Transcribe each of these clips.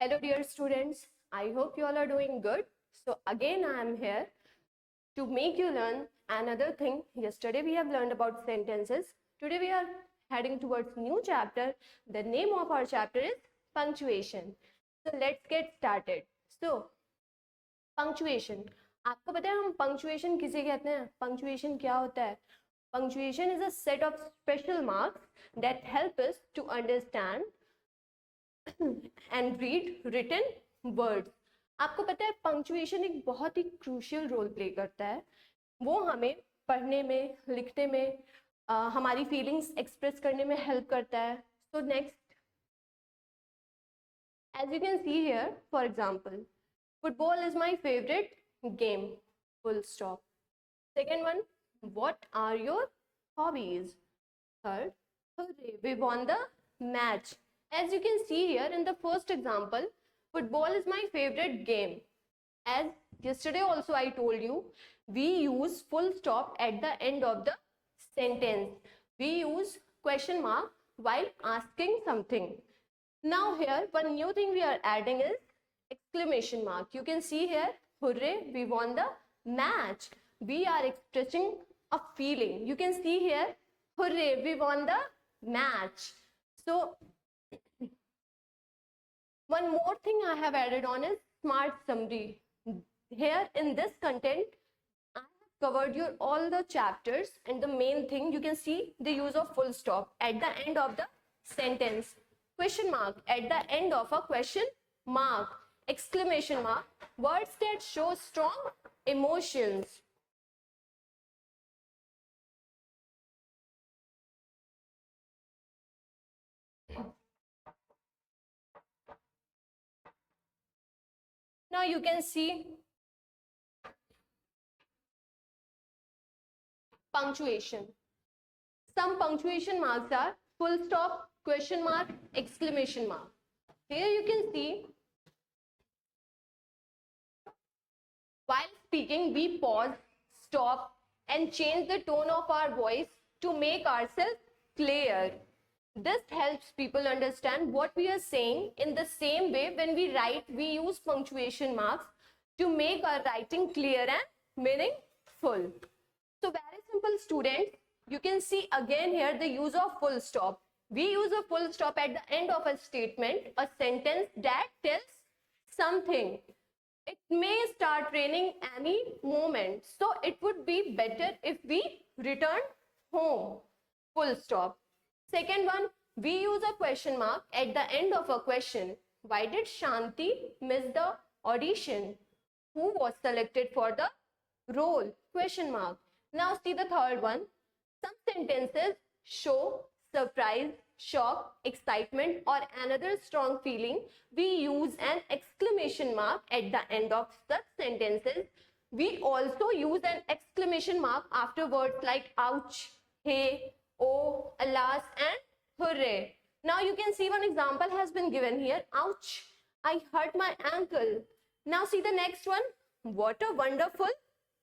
Hello dear students, I hope you all are doing good. So again I am here to make you learn another thing. Yesterday we have learned about sentences. Today we are heading towards new chapter. The name of our chapter is punctuation. So let's get started. So punctuation. आपको पता है हम punctuation किसे कहते हैं? Punctuation क्या होता है? Punctuation is a set of special marks that help us to understand and read written words. आपको पता है पंक्चुएशन एक बहुत ही क्रूशियल रोल प्ले करता है. वो हमें पढ़ने में, लिखने में, हमारी फीलिंग्स एक्सप्रेस करने में हेल्प करता है. So next, as you can see here, for example, football is my favourite game, full stop. Second one, what are your hobbies. Third, hooray, we won the match. As you can see here in the first example, football is my favorite game. As yesterday also I told you, we use full stop at the end of the sentence. We use question mark while asking something. Now here one new thing we are adding is exclamation mark. You can see here, hooray, we won the match. We are expressing a feeling. You can see here, hooray, we won the match. So one more thing I have added on is smart summary. Here in this content, I have covered your all the chapters, and the main thing you can see the use of full stop at the end of the sentence, question mark at the end of a question mark, exclamation mark, words that show strong emotions. Now you can see punctuation. Some punctuation marks are full stop, question mark, exclamation mark. Here you can see, while speaking we pause, stop and change the tone of our voice to make ourselves clear. This helps people understand what we are saying. In the same way, when we write, we use punctuation marks to make our writing clear and meaningful. So very simple, students. You can see again here the use of full stop. We use a full stop at the end of a statement, a sentence that tells something. It may start raining any moment, so it would be better if we return home. Full stop. Second one, we use a question mark at the end of a question. Why did Shanti miss the audition? Who was selected for the role? Question mark. Now see the third one. Some sentences show surprise, shock, excitement or another strong feeling. We use an exclamation mark at the end of such sentences. We also use an exclamation mark after words like ouch, hey, oh, alas and hooray. Now you can see one example has been given here. Ouch, I hurt my ankle. Now see the next one. What a wonderful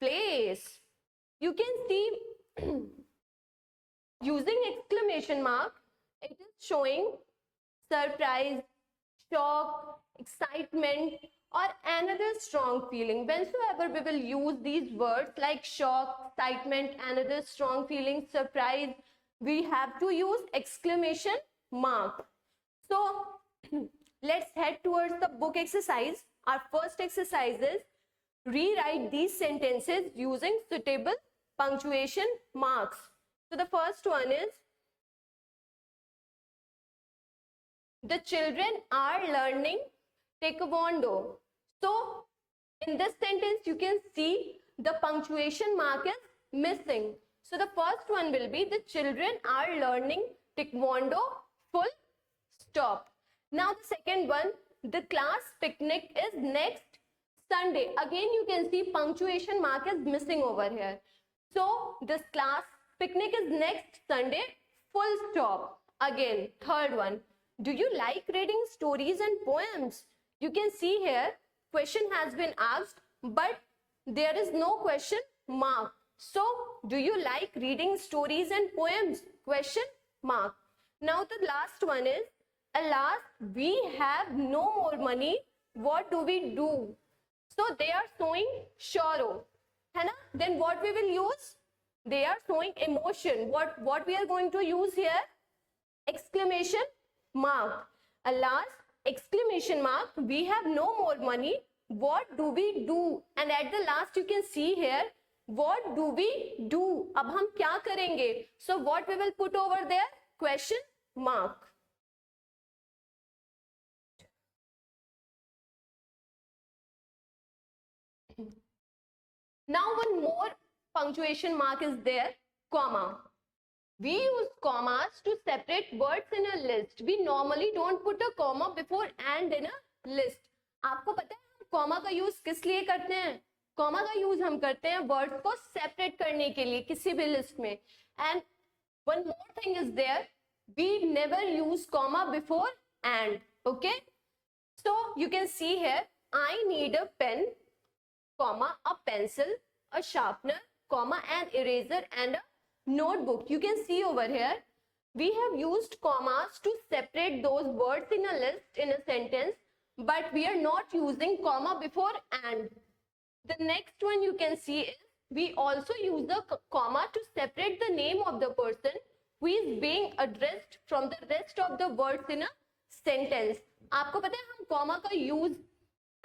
place. You can see using exclamation mark, it is showing surprise, shock, excitement or another strong feeling. Whensoever we will use these words like shock, excitement, another strong feeling, surprise, we have to use exclamation mark. So let's head towards the book exercise. Our first exercise is rewrite these sentences using suitable punctuation marks. So the first one is, the children are learning taekwondo. So in this sentence you can see the punctuation mark is missing. So the first one will be, the children are learning taekwondo, full stop. Now the second one, the class picnic is next Sunday. Again you can see punctuation mark is missing over here. So this class picnic is next Sunday, full stop. Again, third one, do you like reading stories and poems? You can see here question has been asked but there is no question mark. So do you like reading stories and poems? Question mark. Now the last one is, alas, we have no more money, what do we do? So they are showing sorrow, है ना? Then what we will use? They are showing emotion. What we are going to use here? Exclamation mark. Alas, exclamation mark, we have no more money, what do we do? And at the last you can see here, what do we do? अब हम क्या करेंगे? So what we will put over there? Question mark. Now one more punctuation mark is there, comma. We use commas to separate words in a list. We normally don't put a comma before and in a list. आपको पता है हम comma का use किस लिए करते हैं? Comma का use हम करते हैं words को separate करने के लिए किसी भी list में. And one more thing is there, we never use comma before and. Okay? So you can see here, I need a pen, comma, a pencil, a sharpener, comma, an eraser and a notebook. You can see over here, we have used commas to separate those words in a list in a sentence, but we are not using comma before and. The next one you can see is, we also use the comma to separate the name of the person who is being addressed from the rest of the words in a sentence. आपको पता है हम comma का use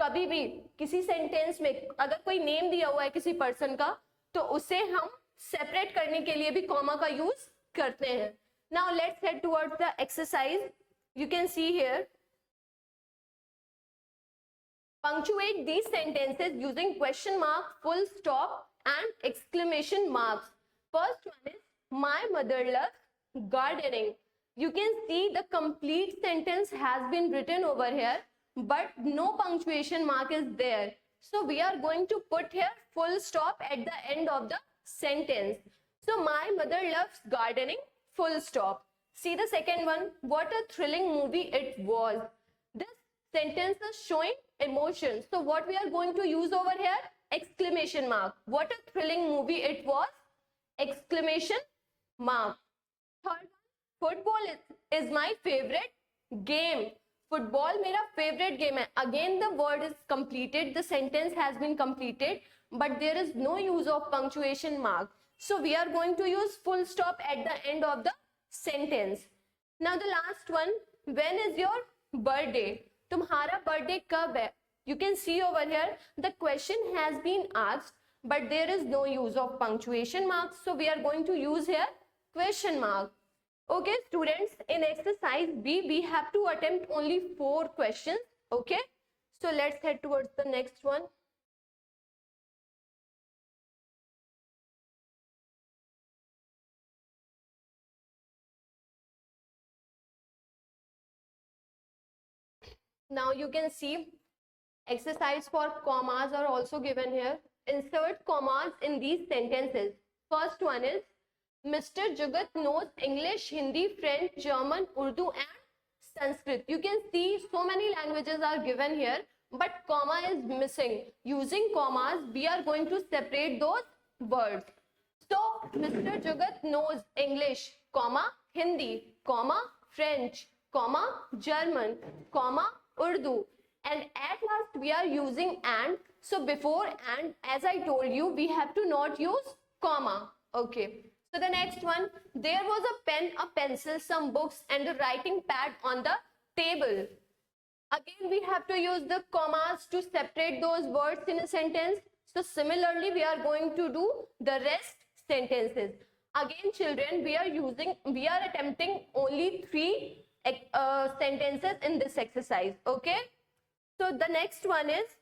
कभी भी किसी sentence में अगर कोई नेम दिया हुआ है किसी पर्सन का तो उसे हम सेपरेट करने के लिए भी कॉमा का यूज करते हैं. Now let's head towards the exercise. You can see here, punctuate these sentences using question mark, full stop and exclamation marks. First one is, my mother loves gardening. You can see the complete sentence has been written over here, but no punctuation mark is there. So we are going to put here full stop at the end of the sentence. So my mother loves gardening, full stop. See the second one, what a thrilling movie it was. This sentence is showing emotion. So what we are going to use over here? Exclamation mark. What a thrilling movie it was. Exclamation mark. Third one, football is my favorite game. Football मेरा favourite game है. Again the word is completed, the sentence has been completed, but there is no use of punctuation mark. So we are going to use full stop at the end of the sentence. Now the last one, when is your birthday? तुम्हारा birthday कब है? You can see over here the question has been asked, but there is no use of punctuation marks, so we are going to use here question mark. Okay students, in exercise B we have to attempt only 4 questions. Okay, so let's head towards the next one. Now you can see exercise for commas are also given here. Insert commas in these sentences. First one is, Mr. Jugat knows English, Hindi, French, German, Urdu and Sanskrit. You can see so many languages are given here, but comma is missing. Using commas, we are going to separate those words. So, Mr. Jugat knows English, comma, Hindi, comma, French, comma, German, comma, Urdu. And at last, we are using and. So, before and, as I told you, we have to not use comma. Okay. So the next one, there was a pen, a pencil, some books and a writing pad on the table. Again, we have to use the commas to separate those words in a sentence. So similarly, we are going to do the rest sentences. Again, children, we are attempting only 3 sentences in this exercise. Okay. So the next one is,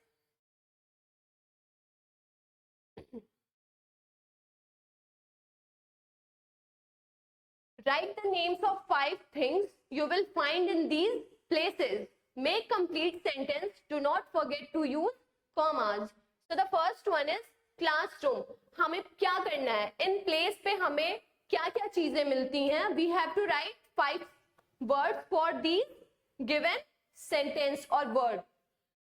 write the names of 5 things you will find in these places. Make complete sentence. Do not forget to use commas. So the first one is classroom. हमें क्या करना है? In place पे हमें क्या-क्या चीजें मिलती हैं? We have to write 5 words for these given sentence or word.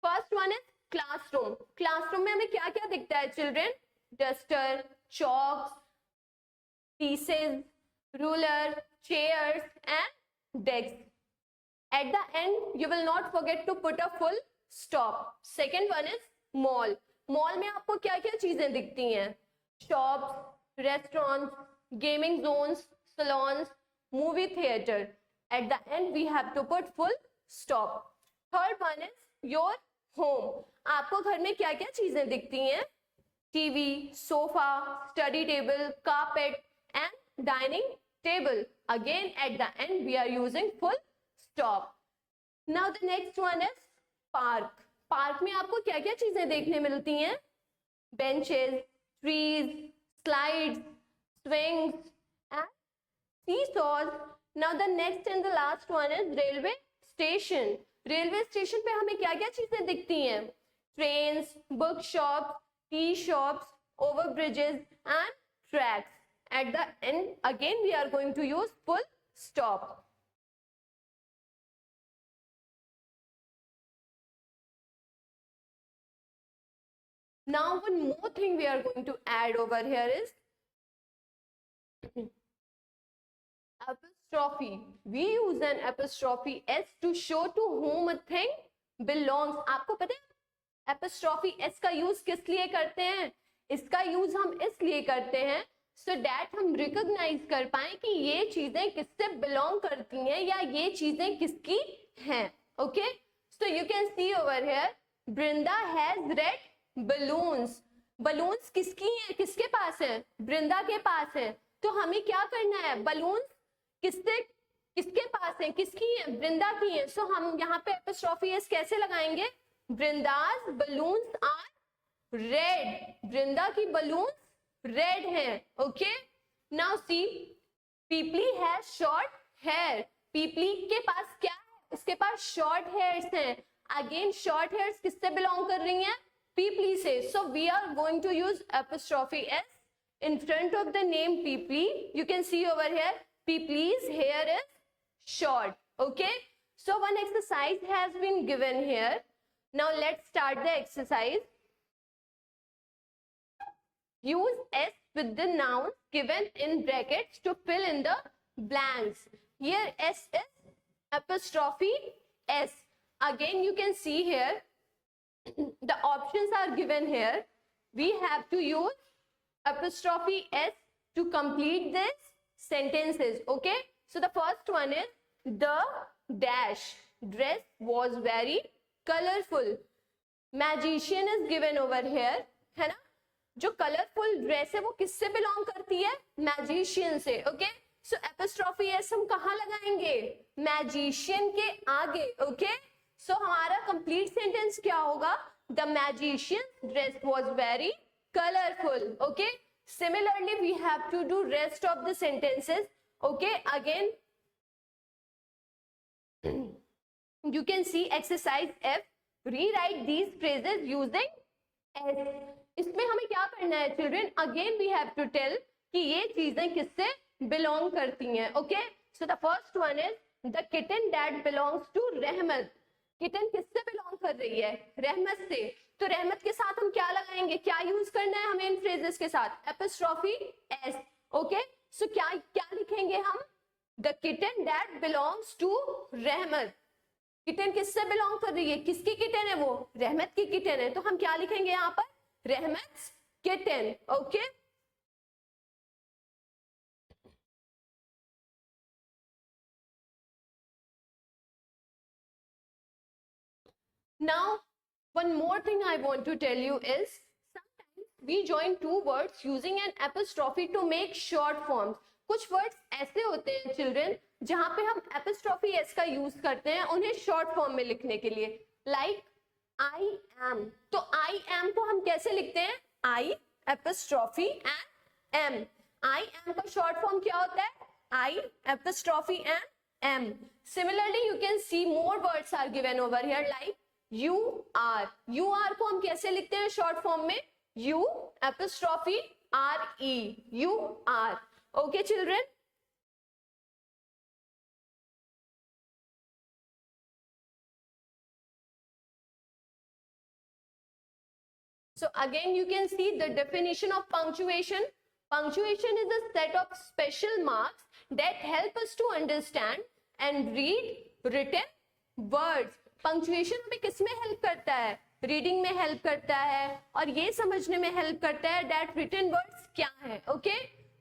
First one is classroom. Classroom में हमें क्या-क्या दिखता है children? Duster, chalks, pieces, ruler, chairs and desks. At the end you will not forget to put a full stop. Second one is mall. Mall में आपको क्या क्या चीजें दिखती हैं? Shops, restaurants, gaming zones, salons, movie theatre. At the end we have to put full stop. Third one is your home. आपको घर में क्या क्या चीजें दिखती हैं? TV, sofa, study table, carpet and dining table. Again at the end we are using full stop. Now the next one is park. Park में आपको क्या क्या चीजें देखने मिलती हैं? Benches, trees, slides, swings and seesaws. Now the next and the last one is railway station. Railway station पे हमें क्या क्या चीजें दिखती हैं? Trains, book shops, T shops, over bridges and tracks. At the end again we are going to use full stop. Now one more thing we are going to add over here is apostrophe. We use an apostrophe s to show to whom a thing belongs. आपको पता है apostrophe s का use किस लिए करते हैं? इसका use हम इसलिए करते हैं so that हम रिकॉग्नाइज कर पाए कि ये चीजें किससे बिलोंग करती हैं या ये चीजें किसकी हैं. Okay, so you can see over here Brinda has red balloons. Balloons किसकी हैं? किसके पास है? बृंदा के पास है. तो हमें क्या करना है? बलून्स किसके पास है? किसकी है? बृंदा की है. सो हम यहाँ पे एपिस्ट्रॉफी एस कैसे लगाएंगे? Brinda's balloons are red. Brinda की बलून्स रेड है. Okay, now see Peepli has short hair. Peepli के पास क्या है? उसके पास शॉर्ट हेयर्स हैं. अगेन शॉर्ट हेयर्स किससे बिलोंग कर रही हैं? पीपली से. So we are going to use apostrophe S in front of the name Peepli. You can see over here Peepli's hair is short. Okay, so one exercise has been given here. Now let's start the exercise. Use s with the nouns given in brackets to fill in the blanks. Here s is apostrophe s. Again you can see here the options are given here. We have to use apostrophe s to complete this sentences. Okay, so the first one is the dash dress was very colorful. Magician is given over here, है ना? जो colourful dress है वो किससे belong करती है? Magician से. Okay, सो epistrophe S हम कहाँ लगाएंगे? मैजिशियन के आगे. ओके, सो हमारा कंप्लीट सेंटेंस क्या होगा? The magician dress was very colorful. Okay, similarly we have to do rest of the sentences. Okay, again you can see exercise F. Rewrite these phrases using S. इसमें हमें क्या करना है children? Again we have to tell कि ये चीजें किससे belong करती हैं. Okay, so the first one is the kitten that belongs to Rahmat. Kitten किससे बिलोंग कर रही है? रहमत से. तो रहमत के साथ हम क्या लगाएंगे? क्या यूज करना है हमें इन फ्रेजेस के साथ? Epistrophe S. ओके, सो क्या क्या लिखेंगे हम? The kitten that belongs to Rahmat. Kitten किससे बिलोंग कर रही है? किसकी किटन है वो? रहमत की किटन है. तो हम क्या लिखेंगे यहाँ पर? रहमत kitten. Okay, now one more thing I want to tell you is sometimes we join two words using an apostrophe to make short forms. कुछ वर्ड्स ऐसे होते हैं चिल्ड्रन जहां पे हम एपिस्ट्रॉफी एस का यूज करते हैं उन्हें शॉर्ट फॉर्म में लिखने के लिए. Like I am. तो आई एम को हम कैसे लिखते हैं? I apostrophe and M. I am का शॉर्ट फॉर्म क्या होता है? I apostrophe and M. Similarly you can see more words are given over here like you are. You are को हम कैसे लिखते हैं शॉर्ट फॉर्म में? you apostrophe r e. you are. Okay children, so again you can see the definition of punctuation. Punctuation is a set of special marks that help us to understand and read written words, punctuation हमें किस में help करता है? Reading में help करता है और ये समझने में हेल्प करता है दैट रिटन वर्ड्स क्या है. Okay,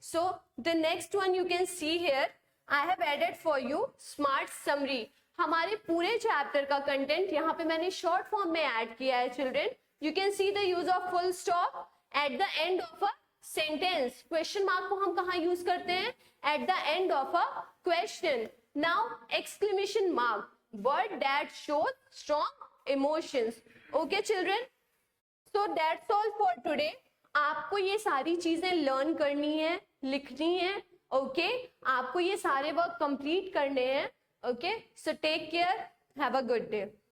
so the next one you can see here, I have added for you smart summary. हमारे पूरे चैप्टर का कंटेंट यहाँ पे मैंने शॉर्ट फॉर्म में ऐड किया है children. You can see the use of full stop at the end of a sentence. Question mark को हम कहाँ यूज करते हैं? Eight the end of a question. Now exclamation mark, word that shows strong emotions. Okay children, so that's all for today. आपको ये सारी चीजें learn करनी है, लिखनी है. ओके, आपको ये सारे वर्क कंप्लीट करने हैं. Okay, so take care, have a good day.